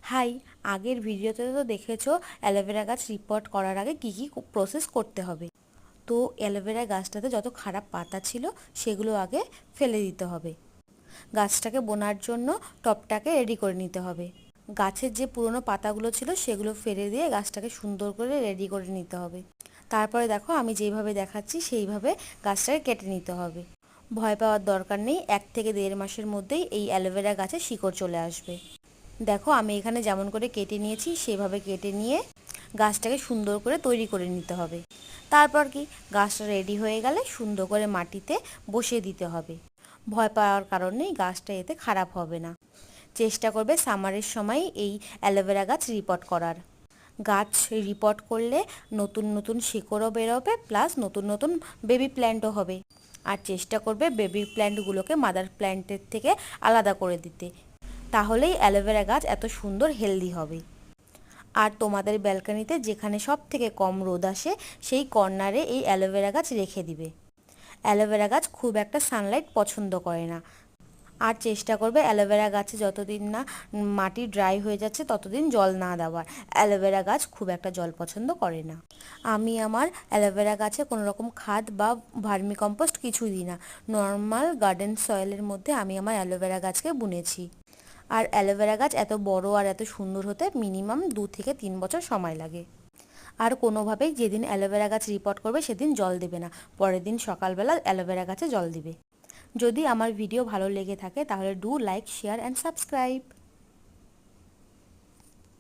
High, আগের ভিডিওতে তো দেখেছো অ্যালোভেরা গাছ রিপোর্ট করার আগে কি কি প্রসেস করতে হবে। তো অ্যালোভেরা গাছটাতে যত খারাপ পাতা ছিল সেগুলো আগে ফেলে দিতে হবে। গাছটাকে বোনার জন্য টবটাকে রেডি করে নিতে হবে। গাছের যে পুরনো পাতাগুলো ছিল সেগুলো ফেলে দিয়ে গাছটাকে সুন্দর করে রেডি করে নিতে হবে। তারপরে দেখো আমি যেইভাবে দেখাচ্ছি সেইভাবে গাছটাকে কেটে নিতে হবে। ভয় পাওয়ার দরকার নেই, 1 থেকে 1.5 মাসের মধ্যেই এই অ্যালোভেরা গাছে শিকড় চলে আসবে। দেখো আমি এখানে যেমন করে কেটে নিয়েছি সেভাবে কেটে নিয়ে গাছটাকে সুন্দর করে তৈরি করে নিতে হবে। তারপর কি, গাছটা রেডি হয়ে গেলে সুন্দর করে মাটিতে বসিয়ে দিতে হবে। ভয় পাওয়ার কারণেই গাছটা এতে খারাপ হবে না। চেষ্টা করবে সামারের সময় এই অ্যালোভেরা গাছ রিপোর্ট করার। গাছ রিপোর্ট করলে নতুন নতুন শিকড়ও বেরোবে, প্লাস নতুন নতুন বেবি প্ল্যান্টও হবে। আর চেষ্টা করবে বেবি প্ল্যান্টগুলোকে মাদার প্ল্যান্টের থেকে আলাদা করে দিতে, তাহলেই অ্যালোভেরা গাছ এত সুন্দর হেলদি হবে। আর তোমাদের ব্যালকনিতে যেখানে সব থেকে কম রোদ আসে সেই কর্নারে এই অ্যালোভেরা গাছ রেখে দিবে। অ্যালোভেরা গাছ খুব একটা সানলাইট পছন্দ করে না। আর চেষ্টা করবে অ্যালোভেরা গাছে যতদিন না মাটি ড্রাই হয়ে যাচ্ছে ততদিন জল না দেওয়ার। অ্যালোভেরা গাছ খুব একটা জল পছন্দ করে না। আমি আমার অ্যালোভেরা গাছে কোনো রকম খাদ বা ভার্মি কম্পোস্ট কিছুই দিই না। নর্মাল গার্ডেন সয়েলের মধ্যে আমি আমার অ্যালোভেরা গাছকে বুনেছি। আর অ্যালোভেরা গাছ এত বড় আর এত সুন্দর হতে মিনিমাম 2 থেকে 3 বছর সময় লাগে। আর কোনোভাবেই যেদিন অ্যালোভেরা গাছ রিপোর্ট করবে সেদিন জল দেবে না, পরের দিন সকালবেলা অ্যালোভেরা গাছে জল দিবে। যদি আমার ভিডিও ভালো লেগে থাকে তাহলে do like, share and subscribe.